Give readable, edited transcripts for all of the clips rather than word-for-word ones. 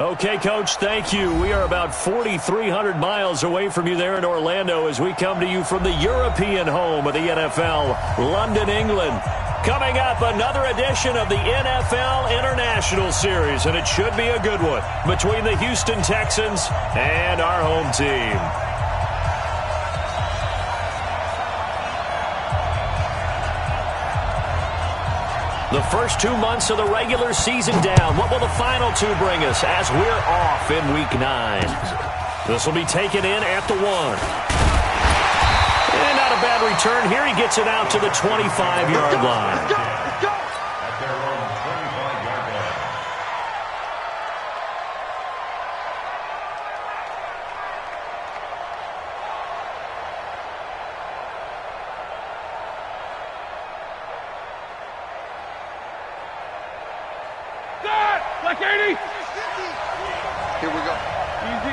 Okay, Coach, thank you. We are about 4,300 miles away from you there in Orlando as we come to you from the European home of the NFL, London, England. Coming up, another edition of the NFL International Series, and it should be a good one between the Houston Texans and our home team. The first 2 months of the regular season down. What will the final two bring us as we're off in Week 9? This will be taken in at the 1. And not a bad return here. He gets it out to the 25-yard line. Like 80. Here we go.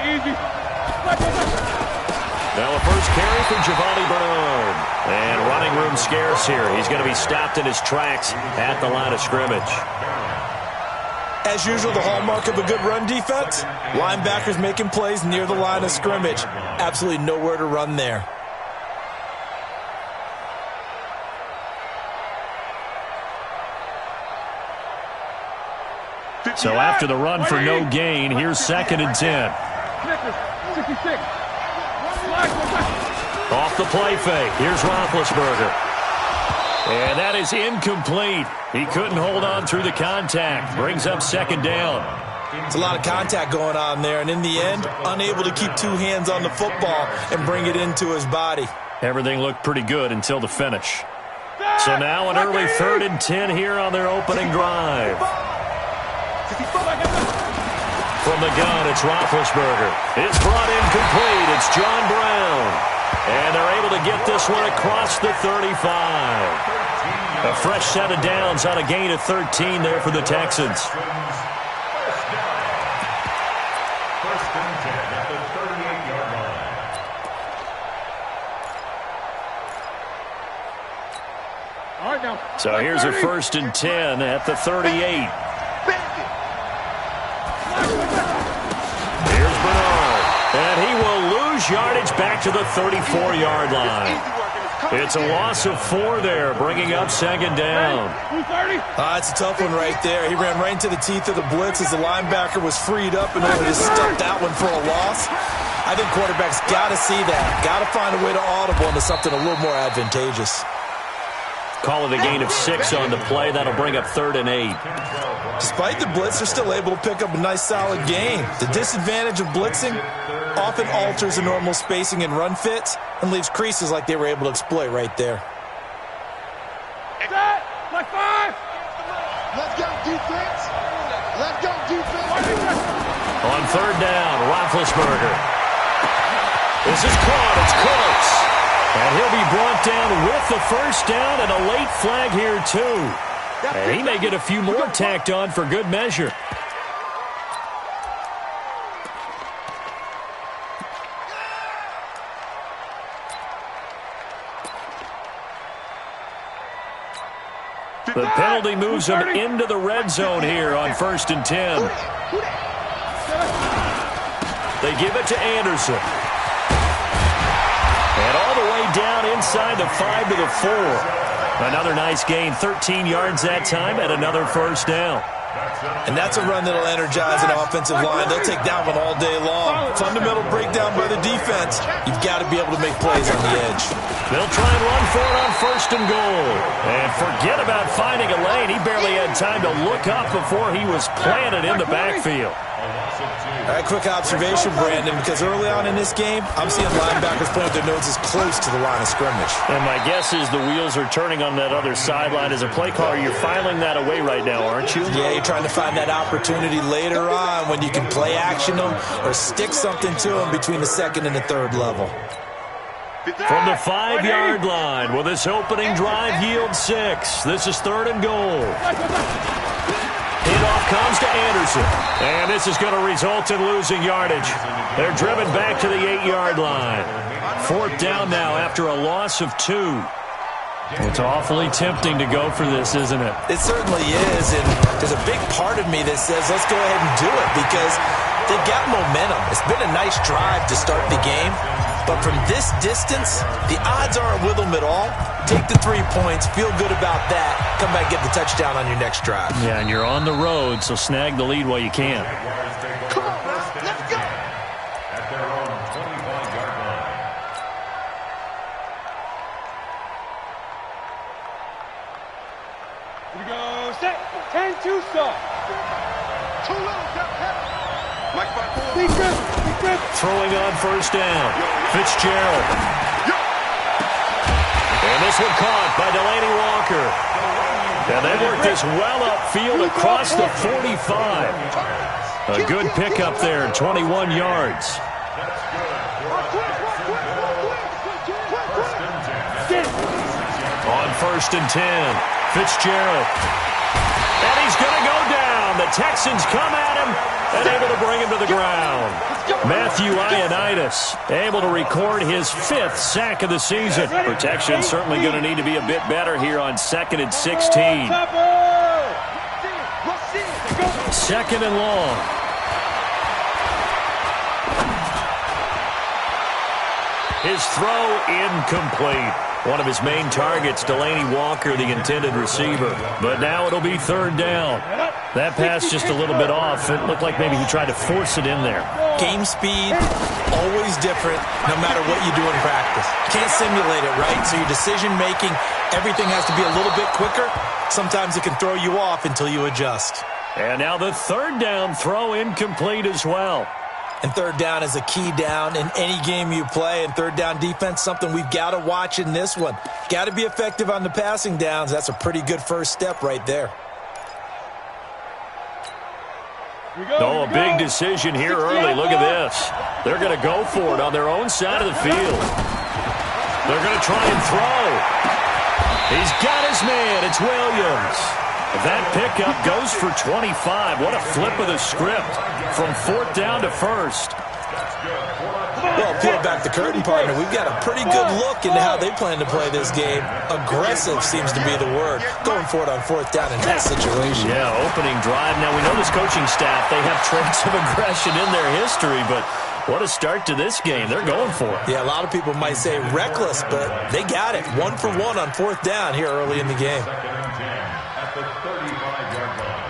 Easy. Now a first carry for Giovanni Bernard. And running room scarce here. He's going to be stopped in his tracks at the line of scrimmage. As usual, the hallmark of a good run defense, linebackers making plays near the line of scrimmage. Absolutely nowhere to run there. So after the run for no gain, here's 2nd and 10. 66. Off the play fake. Here's Roethlisberger. And that is incomplete. He couldn't hold on through the contact. Brings up 2nd down. It's a lot of contact going on there, and in the end, unable to keep two hands on the football and bring it into his body. Everything looked pretty good until the finish. So now an early 3rd and 10 here on their opening drive. From the gun, it's Roethlisberger. It's brought in complete. It's John Brown. And they're able to get this one across the 35. A fresh set of downs on a gain of 13 there for the Texans. First and 10 at the 38-yard line. All right, now. So here's a 1st and 10 at the 38. Here's Bernard. And he will lose yardage back to the 34-yard line. It's a loss of 4 there, bringing up 2nd down. It's a tough one right there. He ran right into the teeth of the blitz as the linebacker was freed up in order to stuff that one for a loss. I think quarterbacks got to see that. Got to find a way to audible into something a little more advantageous. Call it a gain of 6 on the play. That'll bring up 3rd and 8. Despite the blitz, they're still able to pick up a nice, solid gain. The disadvantage of blitzing often alters the normal spacing and run fits and leaves creases like they were able to exploit right there. Like 5. Let's go, defense. Let's go, defense. On 3rd down, Roethlisberger. This is caught. It's close. And he'll be brought down with the 1st down and a late flag here, too. And he may get a few more tacked on for good measure. The penalty moves him into the red zone here on 1st and 10. They give it to Anderson. And all the way down inside the 5 to the 4. Another nice gain, 13 yards that time, and another 1st down. And that's a run that'll energize an offensive line. They'll take that one all day long. Fundamental breakdown by the defense. You've got to be able to make plays on the edge. They'll try and run for it on 1st and goal. And forget about finding a lane. He barely had time to look up before he was planted in the backfield. All right, quick observation, Brandon, because early on in this game, I'm seeing linebackers point their noses close to the line of scrimmage. And my guess is the wheels are turning on that other sideline. As a play caller, you're filing that away right now, aren't you? Yeah, you're trying to find that opportunity later on when you can play action them or stick something to them between the 2nd and the 3rd level. From the 5-yard line, will this opening drive yield 6? This is 3rd and goal. Handoff comes to Anderson. And this is going to result in losing yardage. They're driven back to the 8-yard line. 4th down now after a loss of 2. It's awfully tempting to go for this, isn't it? It certainly is, and there's a big part of me that says let's go ahead and do it because they've got momentum. It's been a nice drive to start the game, but from this distance, the odds aren't with them at all. Take the 3 points, feel good about that, come back and get the touchdown on your next drive. Yeah, and you're on the road, so snag the lead while you can. Come on, man. Let's go. At their own 25-yard line. Here we go. Set. 10-2 stop. Too low, Jeff. Mike 5-4. Defense. Throwing on first down. Fitzgerald. And this one caught by Delaney Walker. And they worked this well upfield across the 45. A good pickup there, 21 yards. On first and 10, Fitzgerald. And he's going to go down. The Texans come at him and able to bring him to the ground. Matthew Ioannidis able to record his 5th sack of the season. Protection certainly going to need to be a bit better here on 2nd and 16. 2nd and long. His throw incomplete. One of his main targets, Delaney Walker, the intended receiver. But now it'll be 3rd down. That pass just a little bit off. It looked like maybe he tried to force it in there. Game speed, always different, no matter what you do in practice. You can't simulate it, right? So your decision-making, everything has to be a little bit quicker. Sometimes it can throw you off until you adjust. And now the 3rd down throw incomplete as well. And 3rd down is a key down in any game you play. And 3rd down defense, something we've got to watch in this one. Got to be effective on the passing downs. That's a pretty good first step right there. Oh, a big decision here early. Look at this. They're going to go for it on their own side of the field. They're going to try and throw. He's got his man. It's Williams. That pickup goes for 25. What a flip of the script from 4th down to 1st. Well, peel back the curtain, partner. We've got a pretty good look into how they plan to play this game. Aggressive seems to be the word. Going for it on 4th down in that situation. Yeah, opening drive. Now, we know this coaching staff, they have traits of aggression in their history, but what a start to this game. They're going for it. Yeah, a lot of people might say reckless, but they got it. 1 for 1 on 4th down here early in the game. At the 35-yard line.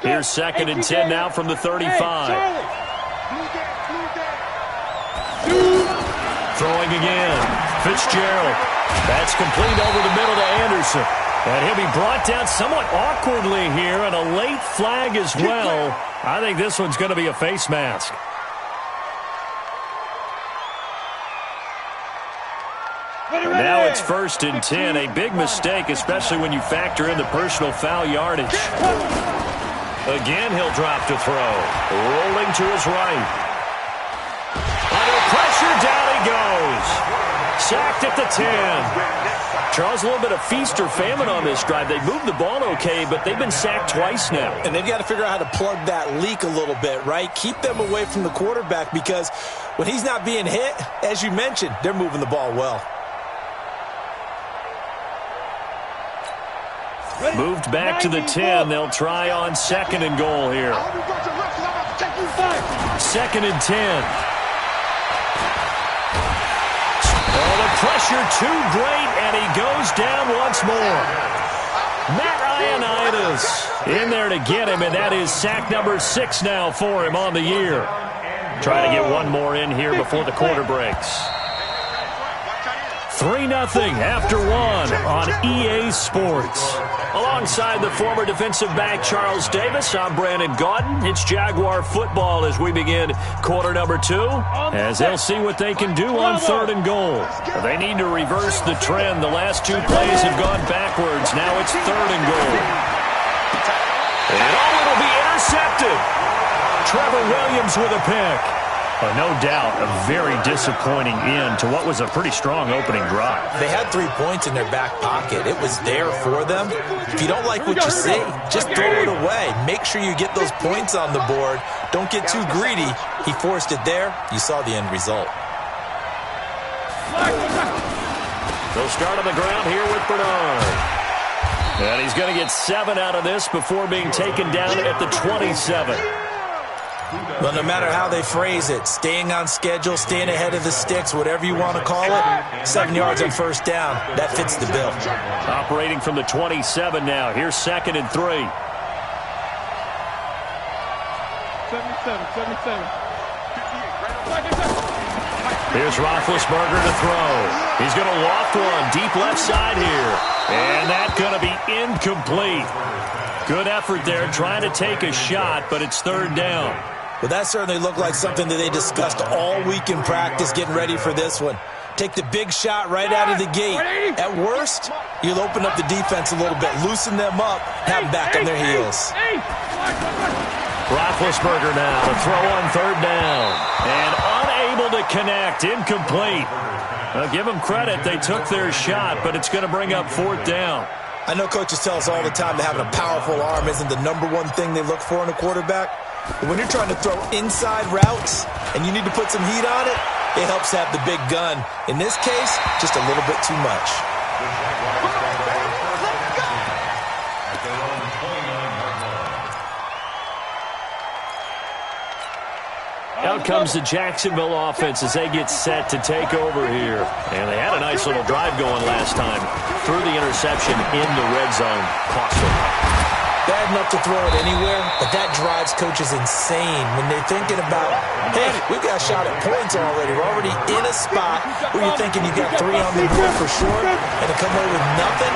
Here's 2nd and 10 now from the 35. Throwing again. Fitzgerald. That's complete over the middle to Anderson. And he'll be brought down somewhat awkwardly here, and a late flag as well. I think this one's going to be a face mask. And now it's 1st and 10. A big mistake, especially when you factor in the personal foul yardage. Again, he'll drop to throw. Rolling to his right. Under pressure, down he goes. Sacked at the 10. Charles, a little bit of feast or famine on this drive. They moved the ball okay, but they've been sacked twice now. And they've got to figure out how to plug that leak a little bit, right? Keep them away from the quarterback because when he's not being hit, as you mentioned, they're moving the ball well. Moved back to the 10. They'll try on 2nd and goal here. 2nd and 10. Oh, the pressure too great, and he goes down once more. Matt Ioannidis in there to get him, and that is sack number 6 now for him on the year. Try to get one more in here before the quarter breaks. 3-0 after 1 on EA Sports. Alongside the former defensive back Charles Davis, I'm Brandon Gaudin. It's Jaguar football as we begin quarter number 2, as they'll see what they can do on 3rd and goal. They need to reverse the trend. The last 2 plays have gone backwards. Now it's 3rd and goal. And it'll be intercepted. Trevor Williams with a pick. No doubt, a very disappointing end to what was a pretty strong opening drive. They had 3 points in their back pocket. It was there for them. If you don't like what you see, just throw it away. Make sure you get those points on the board. Don't get too greedy. He forced it there. You saw the end result. They'll start on the ground here with Bernard. And he's going to get 7 out of this before being taken down at the 27. Well, no matter how they phrase it, staying on schedule, staying ahead of the sticks, whatever you want to call it, 7 yards on first down, that fits the bill. Operating from the 27 now. Here's 2nd and 3. 77. Here's Roethlisberger to throw. He's going to loft one deep left side here. And that's going to be incomplete. Good effort there trying to take a shot, but it's 3rd down. Well, that certainly looked like something that they discussed all week in practice getting ready for this one. Take the big shot right out of the gate. At worst, you'll open up the defense a little bit, loosen them up, have them back on their heels. Roethlisberger now to throw on 3rd down. And unable to connect, incomplete. Give them credit, they took their shot, but it's going to bring up 4th down. I know coaches tell us all the time that having a powerful arm isn't the #1 thing they look for in a quarterback. But when you're trying to throw inside routes and you need to put some heat on it, it helps to have the big gun. In this case, just a little bit too much. Out comes the Jacksonville offense as they get set to take over here. And they had a nice little drive going last time. Threw the interception in the red zone. Cost them. Bad enough to throw it anywhere, but that drives coaches insane when they're thinking about, hey, we've got a shot at points already. We're already in a spot where you're thinking you got 3 on the board for sure, and to come away with nothing,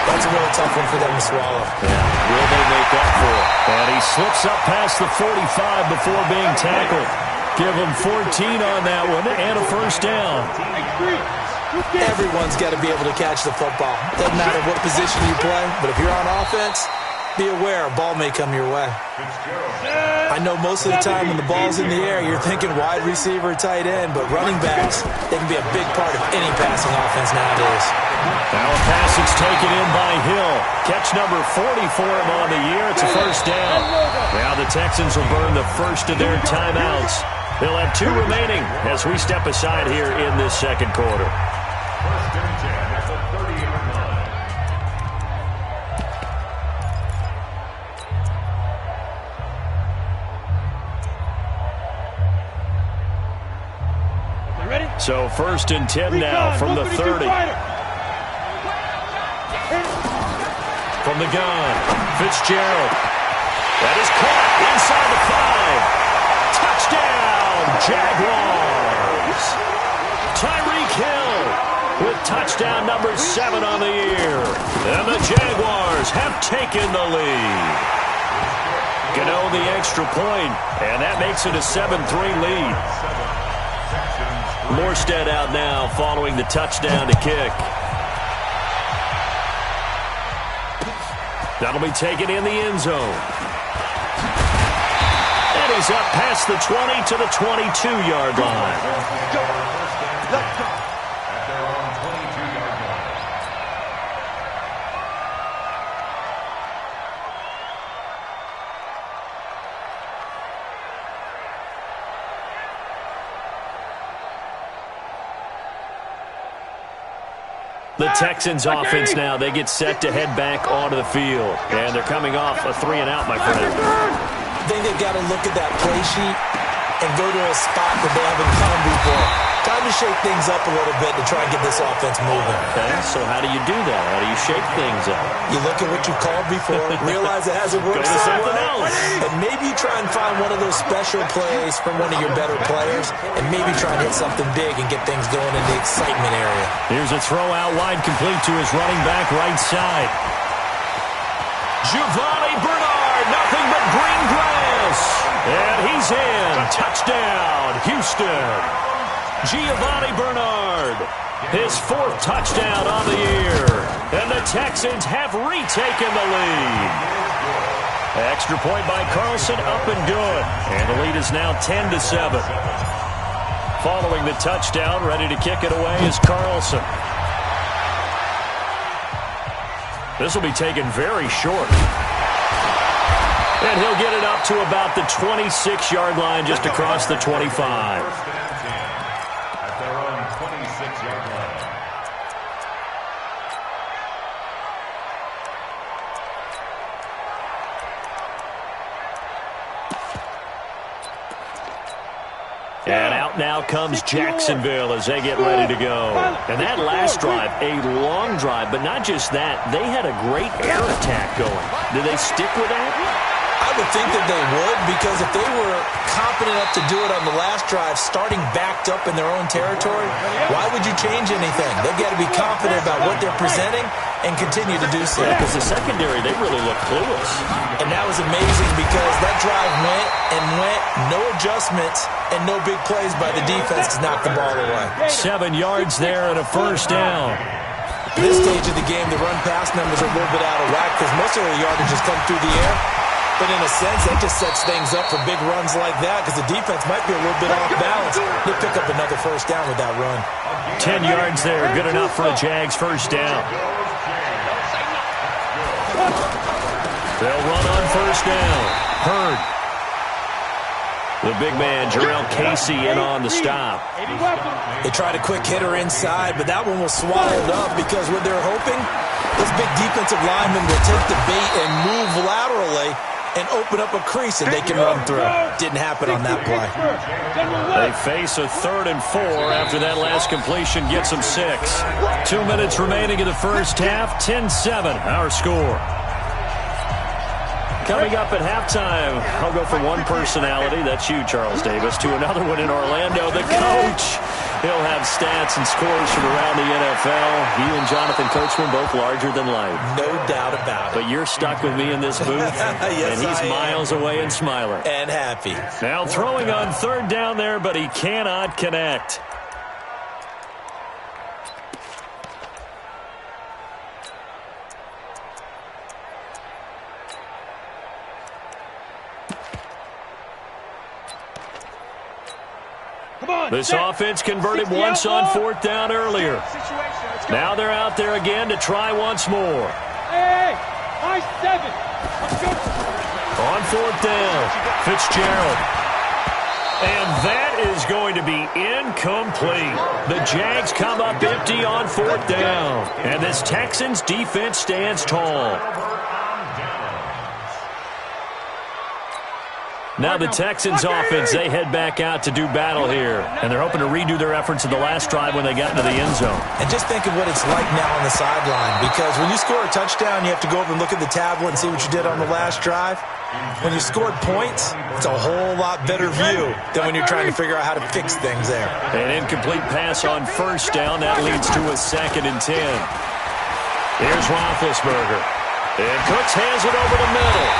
that's a really tough one for them to swallow. Yeah, will they make up for it? And he slips up past the 45 before being tackled. Give him 14 on that one and a 1st down. Everyone's got to be able to catch the football. Doesn't matter what position you play, but if you're on offense, be aware a ball may come your way. I know most of the time when the ball's in the air, you're thinking wide receiver, tight end, but running backs, they can be a big part of any passing offense nowadays. Now a pass that's taken in by Hill. Catch number 40 for him on the year. It's a 1st down. Now the Texans will burn the first of their timeouts. They'll have 2 remaining as we step aside here in this 2nd quarter. 1st and 10 at the 30-yard line. So 1st and 10 now from the 30. From the gun, Fitzgerald. That is caught inside the 5. Touchdown, Jaguars. Tyreek Hill with touchdown number 7 on the year. And the Jaguars have taken the lead. Gano the extra point, and that makes it a 7-3 lead. Morstead out now following the touchdown to kick. That'll be taken in the end zone. And he's up past the 20 to the 22-yard line. At their own 22-yard line. The Texans offense now, they get set to head back onto the field. And they're coming off a 3-and-out, my friend. I think they've got to look at that play sheet and go to a spot that they haven't come before. Time to shake things up a little bit to try and get this offense moving. Okay, so how do you do that? How do you shake things up? You look at what you called before, realize it hasn't worked Go to so something well, else. and maybe you try and find one of those special plays from one of your better players, and maybe try and hit something big and get things going in the excitement area. Here's a throw out wide, complete to his running back right side. Giovanni Bernard, nothing but green grass. And he's in. Touchdown, Houston. Giovanni Bernard, his 4th touchdown on the year. And the Texans have retaken the lead. Extra point by Carlson, up and good. And the lead is now 10-7. Following the touchdown, ready to kick it away is Carlson. This will be taken very short. And he'll get it up to about the 26-yard line, just across the 25. First and 10 at their own 26-yard line. And out now comes Jacksonville as they get ready to go. And that last drive, a long drive, but not just that. They had a great air attack going. Did they stick with that? I would think that they would, because if they were confident enough to do it on the last drive, starting backed up in their own territory, why would you change anything? They've got to be confident about what they're presenting and continue to do so. Because the secondary, they really look clueless. And that was amazing because that drive went and went, no adjustments and no big plays by the defense to knock the ball away. 7 yards there and a first down. At this stage of the game, the run-pass numbers are a little bit out of whack because most of the yardage has come through the air. But in a sense, that just sets things up for big runs like that because the defense might be a little bit off balance. They pick up another first down with that run. 10 yards there, good enough for a Jags first down. They'll run on first down. Hurd. The big man, Jarrell Casey, in on the stop. They tried a quick hitter inside, but that one was swallowed up because what they're hoping, this big defensive lineman will take the bait and move laterally and open up a crease that they can run through. Didn't happen on that play. They face a 3rd and 4 after that last completion gets them 6. 2 minutes remaining in the first half, 10-7, our score. Coming up at halftime, I'll go from one personality, that's you, Charles Davis, to another one in Orlando, the coach. He'll have stats and scores from around the NFL. He and Jonathan Coachman both larger than life. No doubt about it. But you're stuck with me in this booth, Yes, and he's miles away and smiling. And happy. Now throwing on 3rd down there, but he cannot connect. This offense converted once on 4th down earlier. Now they're out there again to try once more. Hey, high 7. Let's go. On 4th down, Fitzgerald. And that is going to be incomplete. The Jags come up empty on 4th down. And this Texans defense stands tall. Now the Texans offense, they head back out to do battle here. And they're hoping to redo their efforts in the last drive when they got into the end zone. And just think of what it's like now on the sideline. Because when you score a touchdown, you have to go over and look at the tablet and see what you did on the last drive. When you scored points, it's a whole lot better view than when you're trying to figure out how to fix things there. An incomplete pass on 1st down. That leads to a 2nd and 10. Here's Roethlisberger. And Cooks hands it over the middle.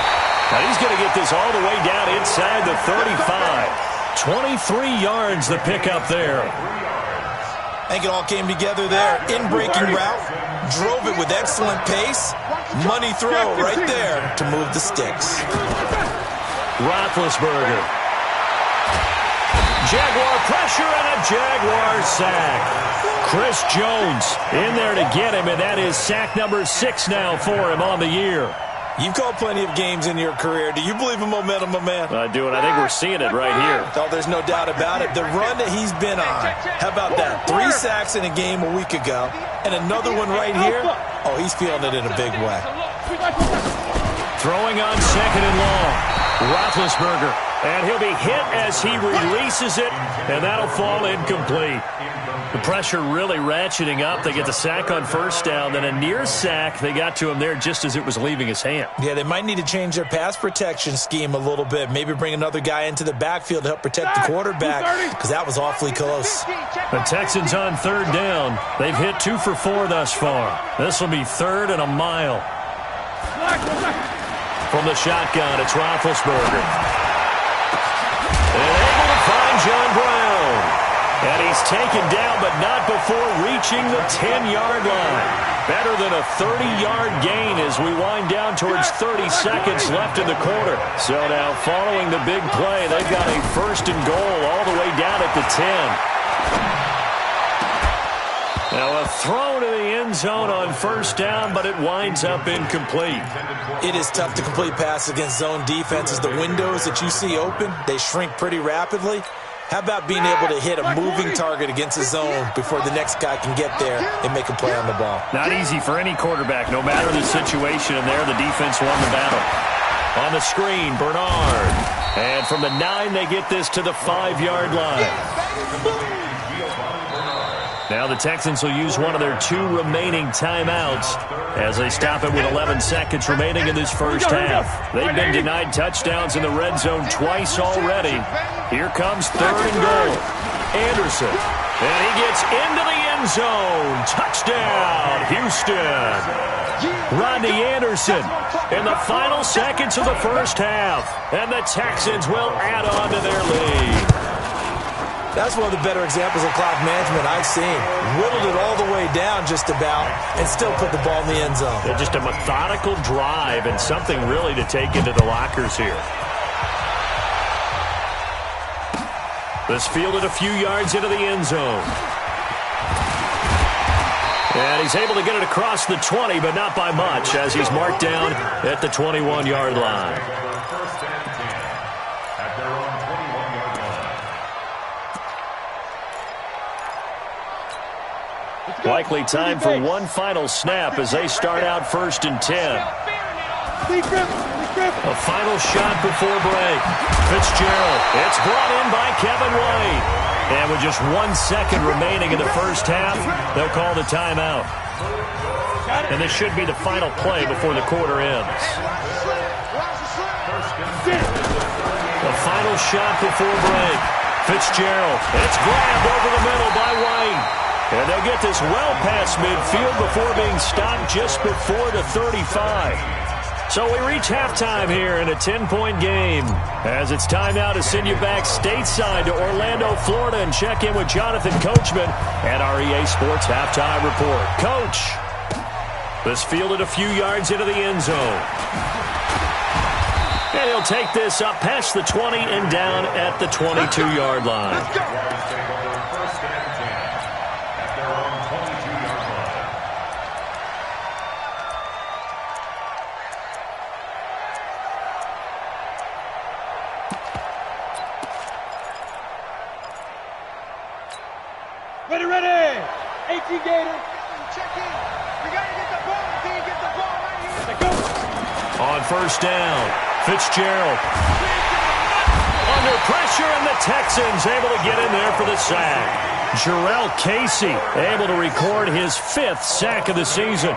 Now he's going to get this all the way down inside the 35. 23 yards the pickup there. I think it all came together there. In-breaking route. Drove it with excellent pace. Money throw right there to move the sticks. Roethlisberger. Jaguar pressure and a Jaguar sack. Chris Jones in there to get him, and that is sack number 6 now for him on the year. You've called plenty of games in your career. Do you believe in momentum, my man? I do, and I think we're seeing it right here. Oh, there's no doubt about it. The run that he's been on. How about that? 3 sacks in a game a week ago, and another one right here. Oh, he's feeling it in a big way. Throwing on 2nd and long. Roethlisberger, and he'll be hit as he releases it, and that'll fall incomplete. The pressure really ratcheting up. They get the sack on 1st down, then a near sack. They got to him there just as it was leaving his hand. Yeah, they might need to change their pass protection scheme a little bit. Maybe bring another guy into the backfield to help protect the quarterback, because that was awfully close. The Texans on 3rd down. They've hit 2 for 4 thus far. This will be 3rd and a mile. From the shotgun, it's Roethlisberger. And able to find John Brown. And he's taken down, but not before reaching the 10-yard line. Better than a 30-yard gain as we wind down towards 30 seconds left in the quarter. So now following the big play, they've got a 1st and goal all the way down at the 10. Now a throw to the end zone on 1st down, but it winds up incomplete. It is tough to complete passes against zone defenses. The windows that you see open, they shrink pretty rapidly. How about being able to hit a moving target against a zone before the next guy can get there and make a play on the ball? Not easy for any quarterback, no matter the situation. And there, the defense won the battle. On the screen, Bernard. And from the 9, they get this to the 5-yard line. Now the Texans will use one of their 2 remaining timeouts as they stop it with 11 seconds remaining in this first half. They've been denied touchdowns in the red zone twice already. Here comes 3rd and goal. Anderson. And he gets into the end zone. Touchdown, Houston. Rodney Anderson in the final seconds of the first half. And the Texans will add on to their lead. That's one of the better examples of clock management I've seen. Whittled it all the way down just about and still put the ball in the end zone. Yeah, just a methodical drive and something really to take into the lockers here. This fielded a few yards into the end zone. And he's able to get it across the 20, but not by much as he's marked down at the 21-yard line. Likely time for one final snap as they start out 1st and 10. A final shot before break. Fitzgerald. It's brought in by Kevin White. And with just 1 second remaining in the first half, they'll call the timeout. And this should be the final play before the quarter ends. A final shot before break. Fitzgerald. It's grabbed over the middle by White. And they'll get this well past midfield before being stopped just before the 35. So we reach halftime here in a 10-point game. As it's time now to send you back stateside to Orlando, Florida, and check in with Jonathan Coachman at our EA Sports Halftime Report. Coach, this fielded a few yards into the end zone. And he'll take this up past the 20 and down at the 22-yard line. Let's go. Ready. 18 Gator. Check in. We got to get the ball. Can you get the ball right here? Let's go. On 1st down, Fitzgerald. Under pressure, and the Texans able to get in there for the sack. Jarrell Casey able to record his 5th sack of the season.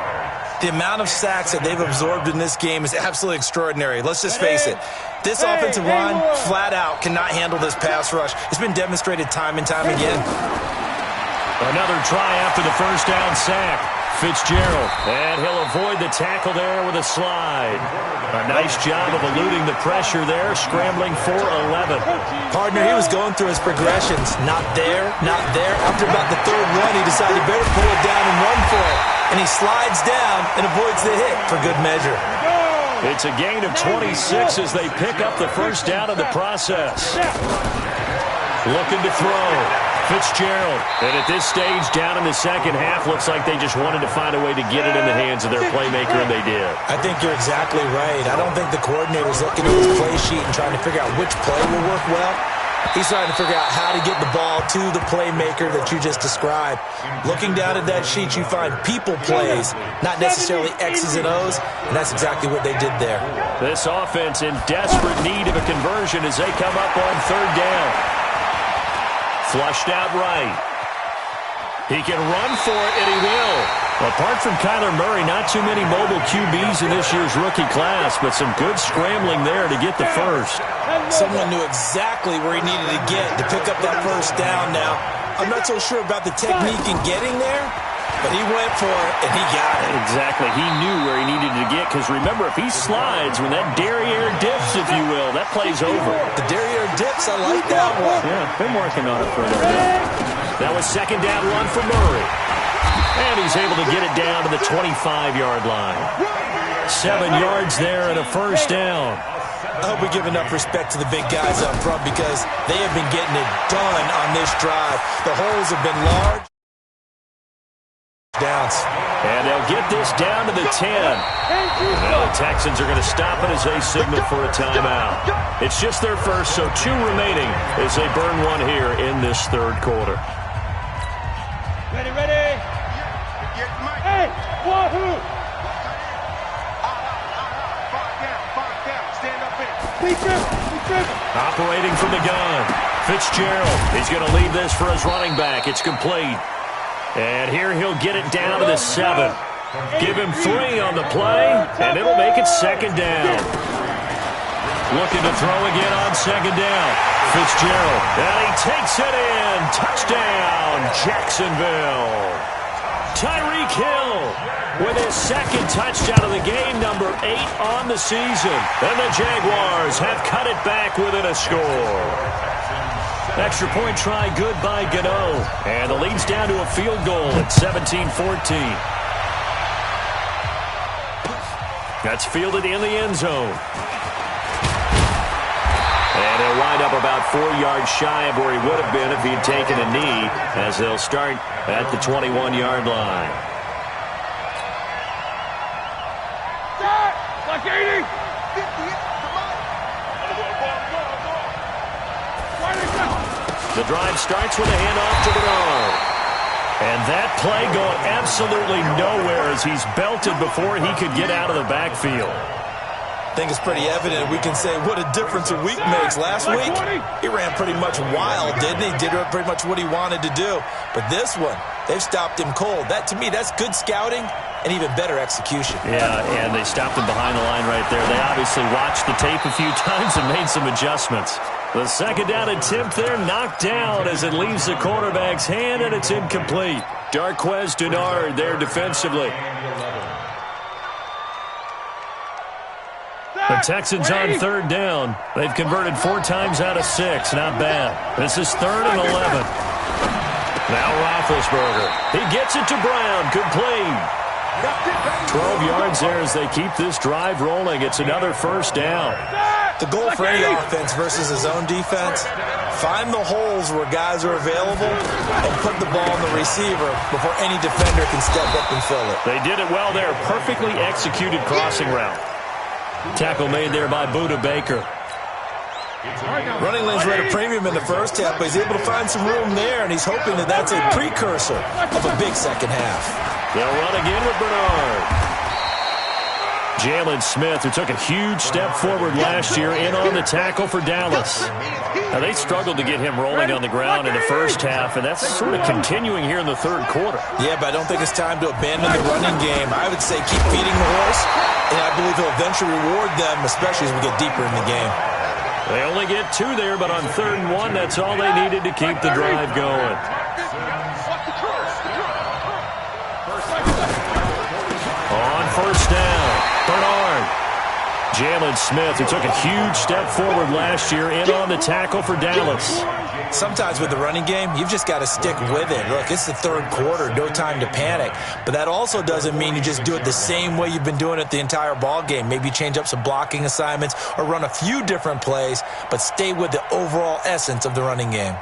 The amount of sacks that they've absorbed in this game is absolutely extraordinary. Let's just face it. This offensive line, flat out, cannot handle this pass rush. It's been demonstrated time and time again. Another try after the 1st down sack. Fitzgerald, and he'll avoid the tackle there with a slide. A nice job of eluding the pressure there, scrambling for 11. Partner, he was going through his progressions. Not there, not there. After about the 3rd run, he decided he better pull it down and run for it. And he slides down and avoids the hit for good measure. It's a gain of 26 as they pick up the 1st down in the process. Looking to throw. Fitzgerald. And at this stage, down in the second half, looks like they just wanted to find a way to get it in the hands of their playmaker, and they did. I think you're exactly right. I don't think the coordinator's looking at his play sheet and trying to figure out which play will work well. He's trying to figure out how to get the ball to the playmaker that you just described. Looking down at that sheet, you find people plays, not necessarily X's and O's, and that's exactly what they did there. This offense in desperate need of a conversion as they come up on 3rd down. Flushed out right. He can run for it, and he will. Apart from Kyler Murray, not too many mobile QBs in this year's rookie class, but some good scrambling there to get the 1st. Someone knew exactly where he needed to get to pick up that 1st down now. I'm not so sure about the technique in getting there, but he went for it, and he got it. Exactly. He knew where he needed to get, because remember, if he slides, when that derriere dips, if you will, that play's over. The derriere dips, I like that one. Yeah, been working on it for a little bit. Now a second down run for Murray. And he's able to get it down to the 25-yard line. 7 yards there and a first down. I hope we give enough respect to the big guys up front because they have been getting it done on this drive. The holes have been large. Downs. And they'll get this down to the 10. Now the Texans are going to stop it as they signal for a timeout. It's just their first, so 2 remaining as they burn one here in this third quarter. Ready, ready. Hey, wahoo! Operating from the gun. Fitzgerald. He's going to leave this for his running back. It's complete. And here he'll get it down to the 7. Give him 3 on the play, and it'll make it second down. Looking to throw again on second down. Fitzgerald. And he takes it in. Touchdown, Jacksonville. Tyreek Hill with his second touchdown of the game, number 8 on the season. And the Jaguars have cut it back within a score. Extra point try good by Gano. And the lead's down to a field goal at 17-14. That's fielded in the end zone. And he'll wind up about 4 yards shy of where he would have been if he had taken a knee, as they'll start at the 21-yard line. Like 80. The drive starts with a handoff to Bernard. And that play going absolutely nowhere as he's belted before he could get out of the backfield. I think it's pretty evident. We can say what a difference a week makes. Last week, he ran pretty much wild, didn't he? Did pretty much what he wanted to do. But this one, they've stopped him cold. That, to me, that's good scouting and even better execution. Yeah, and they stopped him behind the line right there. They obviously watched the tape a few times and made some adjustments. The second down attempt there knocked down as it leaves the quarterback's hand, and it's incomplete. Darqueze Dennard there defensively. The Texans on third down. They've converted 4 times out of 6. Not bad. This is 3rd and 11. Now Roethlisberger. He gets it to Brown. Complete. 12 yards there as they keep this drive rolling. It's another first down. The goal for any offense versus his own defense, find the holes where guys are available and put the ball in the receiver before any defender can step up and fill it. They did it well there. Perfectly executed crossing route. Tackle made there by Budda Baker. Running lanes were at a premium in the first half, but he's able to find some room there, and he's hoping that that's a precursor of a big second half. They'll run again with Bernard. Jalen Smith, who took a huge step forward last year, in on the tackle for Dallas. Now, they struggled to get him rolling on the ground in the first half, and that's sort of continuing here in the third quarter. Yeah, but I don't think it's time to abandon the running game. I would say keep feeding the horse, and I believe he'll eventually reward them, especially as we get deeper in the game. They only get 2 there, but on 3rd and 1, that's all they needed to keep the drive going. On first down, Bernard. Jalen Smith, who took a huge step forward last year, in on the tackle for Dallas. Sometimes with the running game, you've just got to stick with it. Look, it's the third quarter, no time to panic. But that also doesn't mean you just do it the same way you've been doing it the entire ball game. Maybe change up some blocking assignments or run a few different plays, but stay with the overall essence of the running game.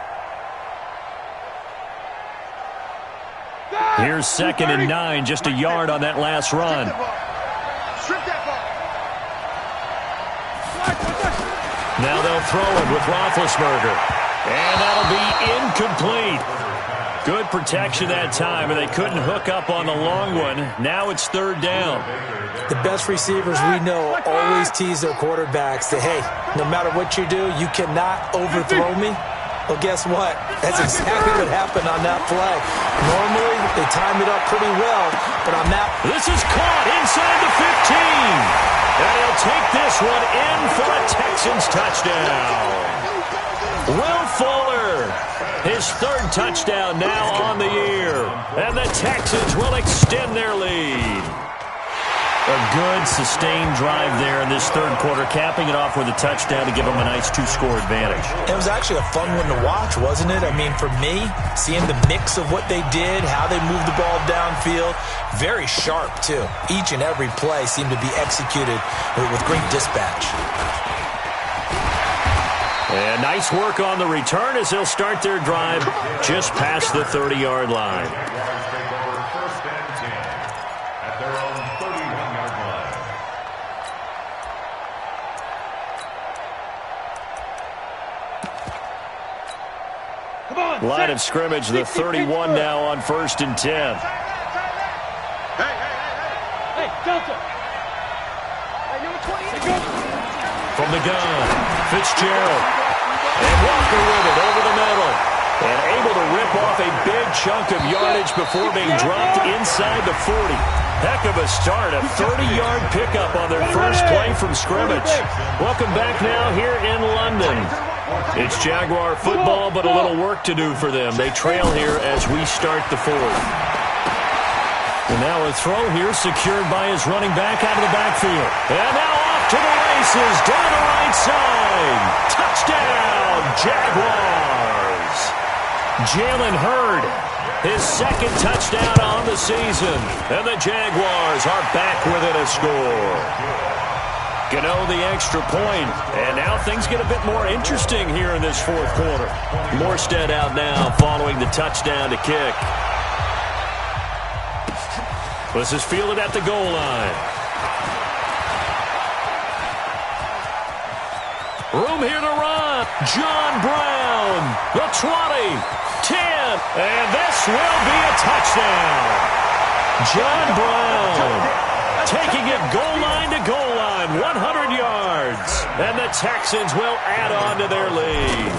Here's 2nd and 9, just a yard on that last run. Now they'll throw it with Roethlisberger. And that'll be incomplete. Good protection that time, and they couldn't hook up on the long one. Now it's 3rd down. The best receivers we know always tease their quarterbacks that, hey, no matter what you do, you cannot overthrow me. Well, guess what? That's exactly what happened on that play. Normally, they time it up pretty well, but on that... This is caught inside the 15. And he'll take this one in for a Texans touchdown. Will Fuller, his 3rd touchdown now on the year. And the Texans will extend their lead. A good, sustained drive there in this third quarter, capping it off with a touchdown to give them a nice 2-score advantage. It was actually a fun one to watch, wasn't it? I mean, for me, seeing the mix of what they did, how they moved the ball downfield, very sharp, too. Each and every play seemed to be executed with great dispatch. And nice work on the return as they'll start their drive just past the 30-yard line. First and 10 at their own 31-yard line. Come on, Line of scrimmage, the 31 now on 1st and 10. Hey, Delta. Hey, number 28. From the gun, Fitzgerald. And Walker with it over the middle. And able to rip off a big chunk of yardage before being dropped inside the 40. Heck of a start, a 30-yard pickup on their first play from scrimmage. Welcome back now here in London. It's Jaguar football, but a little work to do for them. They trail here as we start the fourth. And now a throw here secured by his running back out of the backfield. And now off to the races down the right side. Touchdown, Jaguars. Jalen Hurd, his second touchdown on the season. And the Jaguars are back within a score. Gano the extra point, and now things get a bit more interesting here in this fourth quarter. Morstead out now following the touchdown to kick. This is fielded at the goal line. Room here to run. John Brown, the 20, 10, and this will be a touchdown. John Brown taking it goal line to goal line, 100 yards. And the Texans will add on to their lead.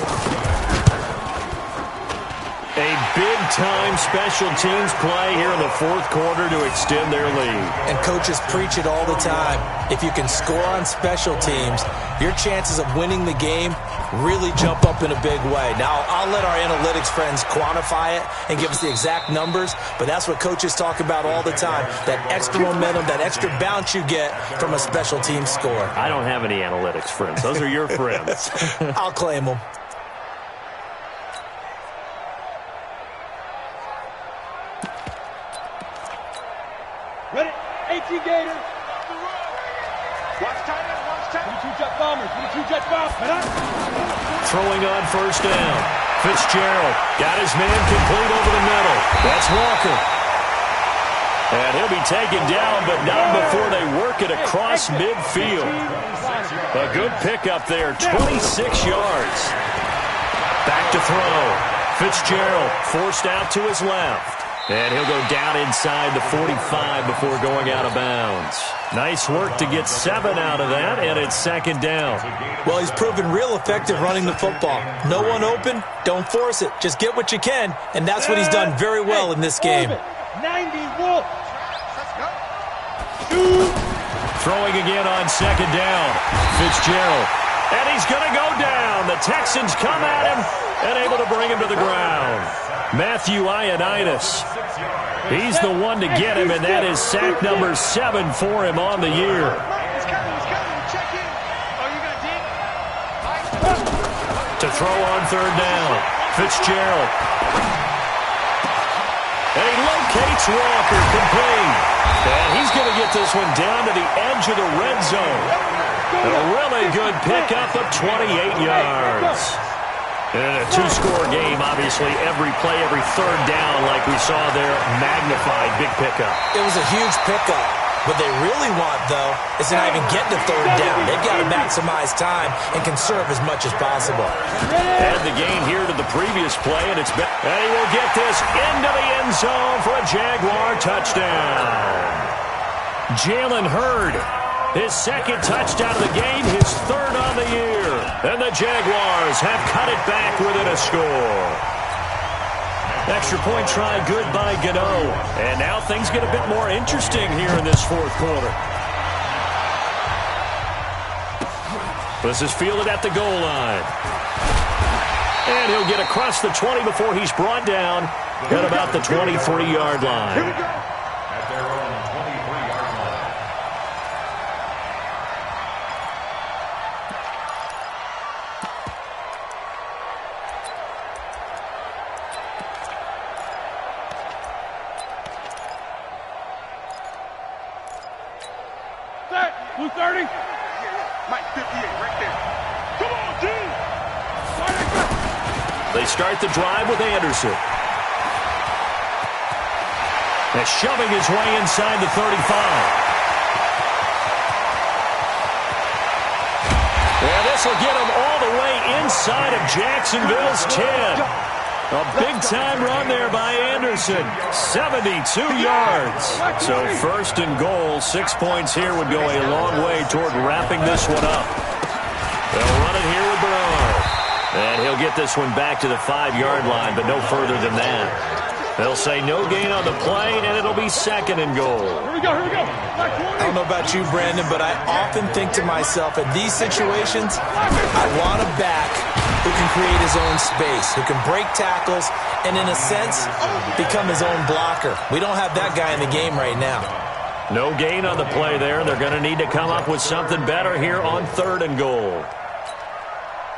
A big-time special teams play here in the fourth quarter to extend their lead. And coaches preach it all the time. If you can score on special teams, your chances of winning the game really jump up in a big way. Now, I'll let our analytics friends quantify it and give us the exact numbers, but that's what coaches talk about all the time, that extra momentum, that extra bounce you get from a special team score. I don't have any analytics friends. Those are your friends. I'll claim them. Ready? 18 Gators. Watch tight end, watch tight end. 22 jet bombers, 22 jet bombers. Throwing on first down. Fitzgerald got his man complete over the middle. That's Walker. And he'll be taken down, but not before they work it across midfield. A good pickup there, 26 yards. Back to throw. Fitzgerald forced out to his left. And he'll go down inside the 45 before going out of bounds. Nice work to get 7 out of that, and it's second down. Well, he's proven real effective running the football. No one open, don't force it. Just get what you can, and that's what he's done very well in this game. 90 Wolf. Throwing again on second down. Fitzgerald. And he's going to go down. The Texans come at him and able to bring him to the ground. Matthew Ioannidis. He's the one to get him, and that is sack number 7 for him on the year. To throw on third down. Fitzgerald. And he locates Walker complete. And he's going to get this one down to the edge of the red zone. A really good pickup of 28 yards. And a 2-score game, obviously, every play, every third down, like we saw there, magnified, big pickup. It was a huge pickup. What they really want, though, is to not even get to third down. They've got to maximize time and conserve as much as possible. And the gain here to the previous play, and it's been, and he will get this into the end zone for a Jaguar touchdown. Jalen Hurd, his second touchdown of the game, his third on the year. And the Jaguars have cut it back within a score. Extra point try good by Gano. And now things get a bit more interesting here in this fourth quarter. This is fielded at the goal line. And he'll get across the 20 before he's brought down at about the 23-yard line. Ready? Mike 58, right there. Come on, dude. They start the drive with Anderson. And shoving his way inside the 35. And this will get him all the way inside of Jacksonville's 10. A big-time run there by Anderson. 72 yards. So first and goal, 6 points here would go a long way toward wrapping this one up. They'll run it here with Bernard. And he'll get this one back to the 5-yard line, but no further than that. They'll say no gain on the play, and it'll be second and goal. Here we go, here we go. I don't know about you, Brandon, but I often think to myself, in these situations, I want a back who can create his own space, who can break tackles, and in a sense, become his own blocker. We don't have that guy in the game right now. No gain on the play there. They're going to need to come up with something better here on third and goal.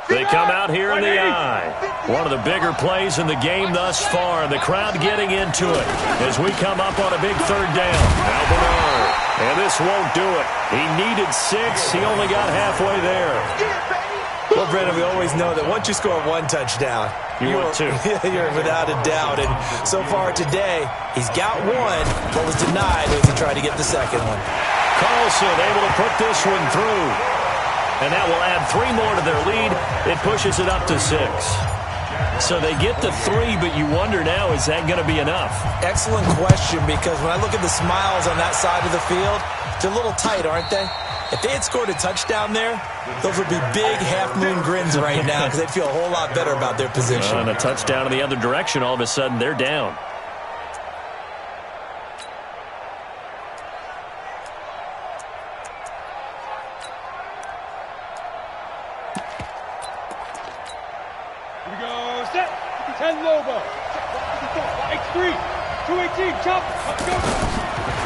They come out here in the eye. One of the bigger plays in the game thus far, and the crowd getting into it as we come up on a big third down. Now Bernard, and this won't do it. He needed 6. He only got halfway there. Well, Brandon, we always know that once you score one touchdown, you're without a doubt. And so far today, he's got one, but was denied as he tried to get the second one. Carlson able to put this one through. And that will add 3 more to their lead. It pushes it up to 6. So they get the 3, but you wonder now, is that going to be enough? Excellent question, because when I look at the smiles on that side of the field, they're a little tight, aren't they? If they had scored a touchdown there, those would be big half-moon grins right now because they'd feel a whole lot better about their position. And a touchdown in the other direction, all of a sudden they're down.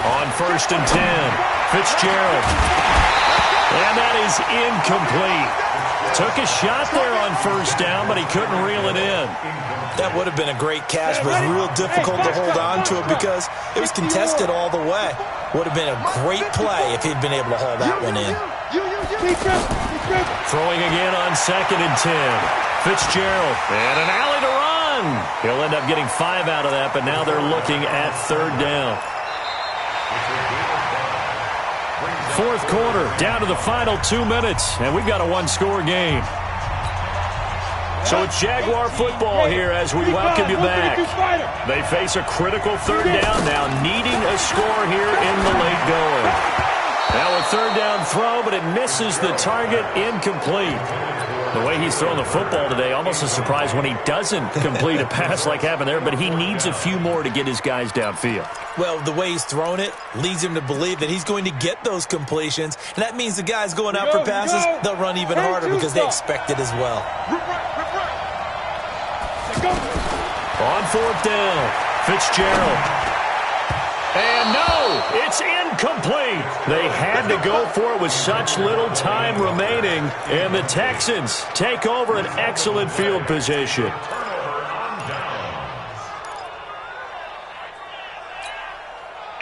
On first and 10, Fitzgerald. And that is incomplete. Took a shot there on first down, but he couldn't reel it in. That would have been a great catch, but it was real difficult to hold on to it because it was contested all the way. Would have been a great play if he'd been able to haul that one in. Throwing again on second and 10. Fitzgerald. And an alley to run. He'll end up getting 5 out of that, but now they're looking at third down. Fourth quarter, down to the final 2 minutes, and we've got a one-score game. So it's Jaguar football here as we welcome you back. They face a critical third down now, needing a score here in the late going. Now a third down throw, but it misses the target, incomplete. The way he's thrown the football today, almost a surprise when he doesn't complete a pass like happened there, but he needs a few more to get his guys downfield. Well, the way he's thrown it leads him to believe that he's going to get those completions, and that means the guys going out for passes, they'll run even harder because they expect it as well. On fourth down, Fitzgerald. And no, it's incomplete. They had to go for it with such little time remaining, and the Texans take over an excellent field position.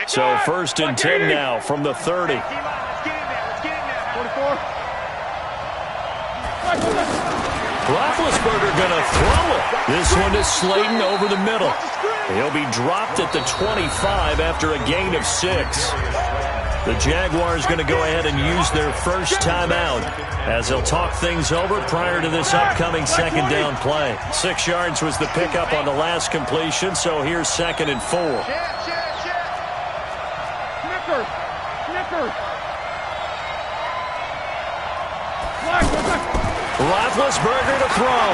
So first and 10 now from the 30. Roethlisberger going to throw it. This one is Slayton over the middle. He'll be dropped at the 25 after a gain of 6. The Jaguars going to go ahead and use their first timeout as they'll talk things over prior to this upcoming second down play. 6 yards was the pickup on the last completion, so here's second and 4. Roethlisberger to throw.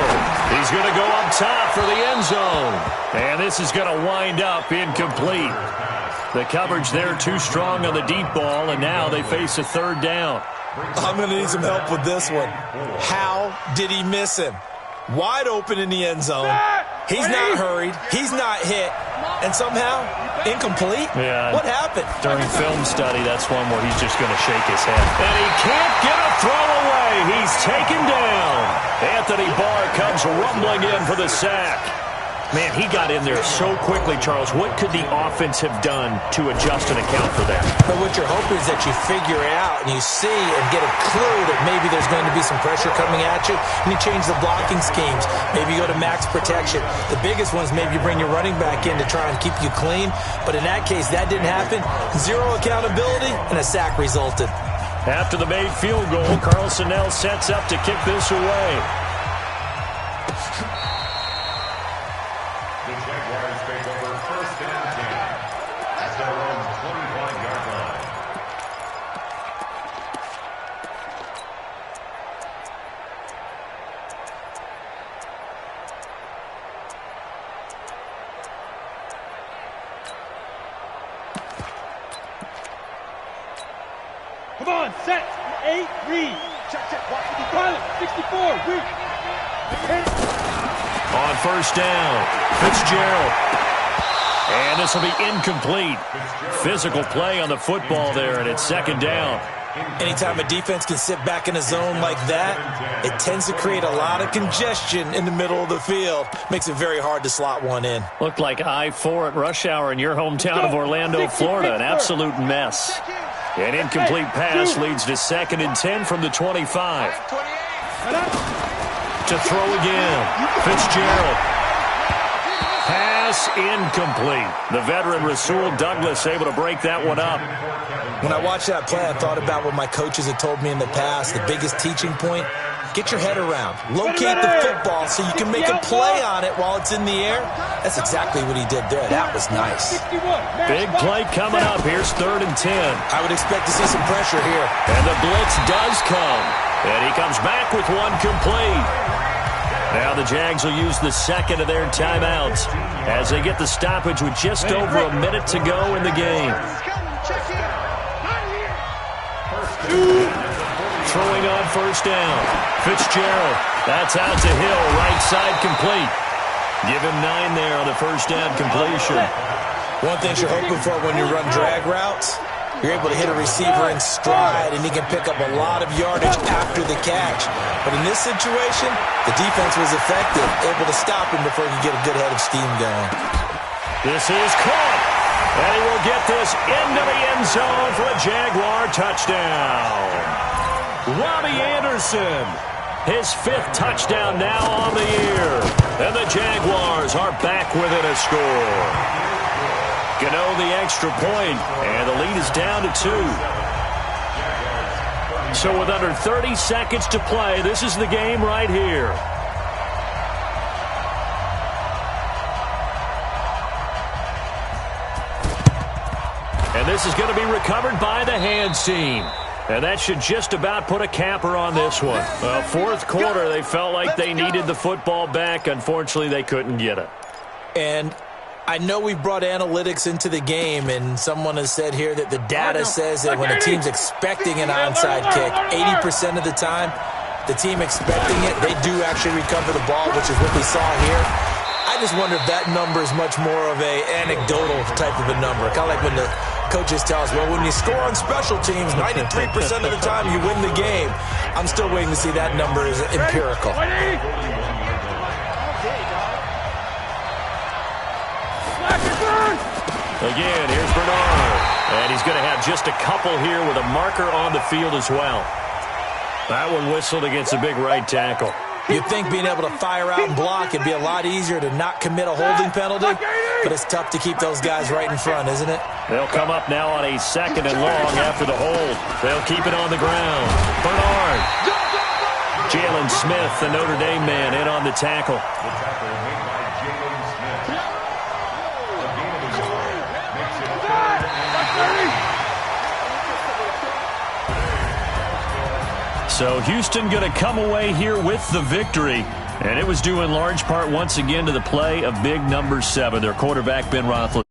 He's going to go up top for the end zone. And this is going to wind up incomplete. The coverage there too strong on the deep ball, and now they face a third down. I'm going to need some help with this one. How did he miss him? Wide open in the end zone. He's not hurried. He's not hit. And somehow, incomplete? Yeah. What happened? During film study, that's one where he's just going to shake his head. And he can't get a throw away. He's taken down. Anthony Barr comes rumbling in for the sack. Man, he got in there so quickly, Charles. What could the offense have done to adjust and account for that? But what you're hoping is that you figure it out and you see and get a clue that maybe there's going to be some pressure coming at you, and you change the blocking schemes. Maybe you go to max protection. The biggest one is maybe you bring your running back in to try and keep you clean. But in that case, that didn't happen. Zero accountability, and a sack resulted. After the made field goal, Carlson now sets up to kick this away. The Jaguars take over 1st and 10 at their own 25-yard line. Come on, set. 8, read. Check, check. Watch the pilot. 64, read. On 1st down, Fitzgerald. And this will be incomplete. Physical play on the football there, and it's 2nd down. Anytime a defense can sit back in a zone like that, it tends to create a lot of congestion in the middle of the field. Makes it very hard to slot one in. Looked like I-4 at rush hour in your hometown of Orlando, Florida. An absolute mess. An incomplete pass leads to 2nd and 10 from the 25. To throw again. Fitzgerald. Pass incomplete. The veteran Rasul Douglas able to break that one up. When I watched that play, I thought about what my coaches had told me in the past. The biggest teaching point, get your head around. Locate the football so you can make a play on it while it's in the air. That's exactly what he did there. That was nice. Big play coming up. Here's 3rd and 10. I would expect to see some pressure here. And the blitz does come. And he comes back with one complete. Now the Jags will use the 2nd of their timeouts as they get the stoppage with just over a minute to go in the game. Throwing on 1st down. Fitzgerald. That's out to Hill. Right side complete. Give him 9 there on the 1st down completion. One thing you're hoping for when you run drag routes, you're able to hit a receiver in stride, and he can pick up a lot of yardage after the catch. But in this situation, the defense was effective, able to stop him before he could get a good head of steam going. This is caught. And he will get this into the end zone for a Jaguar touchdown. Robbie Anderson, his 5th touchdown now on the year. And the Jaguars are back within a score. Gano the extra point, and the lead is down to 2. So with under 30 seconds to play, this is the game right here. And this is going to be recovered by the hands team. And that should just about put a capper on this one. Well, 4th quarter, they felt like they needed the football back. Unfortunately, they couldn't get it. And I know we've brought analytics into the game, and someone has said here that the data says that when a team's expecting an onside kick, 80% of the time, the team expecting it, they do actually recover the ball, which is what we saw here. I just wonder if that number is much more of an anecdotal type of a number. Kind of like when the coaches tell us, well, when you score on special teams, 93% of the time you win the game. I'm still waiting to see that number is empirical. Again, here's Bernard. And he's going to have just a couple here with a marker on the field as well. That one whistled against a big right tackle. You'd think being able to fire out and block would be a lot easier to not commit a holding penalty, but it's tough to keep those guys right in front, isn't it? They'll come up now on a 2nd and long after the hold. They'll keep it on the ground. Bernard. Jalen Smith, the Notre Dame man, in on the tackle. The tackle made by Jalen Smith. A gain of his own makes it 3rd and 10. So Houston going to come away here with the victory. And it was due in large part once again to the play of big number 7, their quarterback Ben Roethlisberger.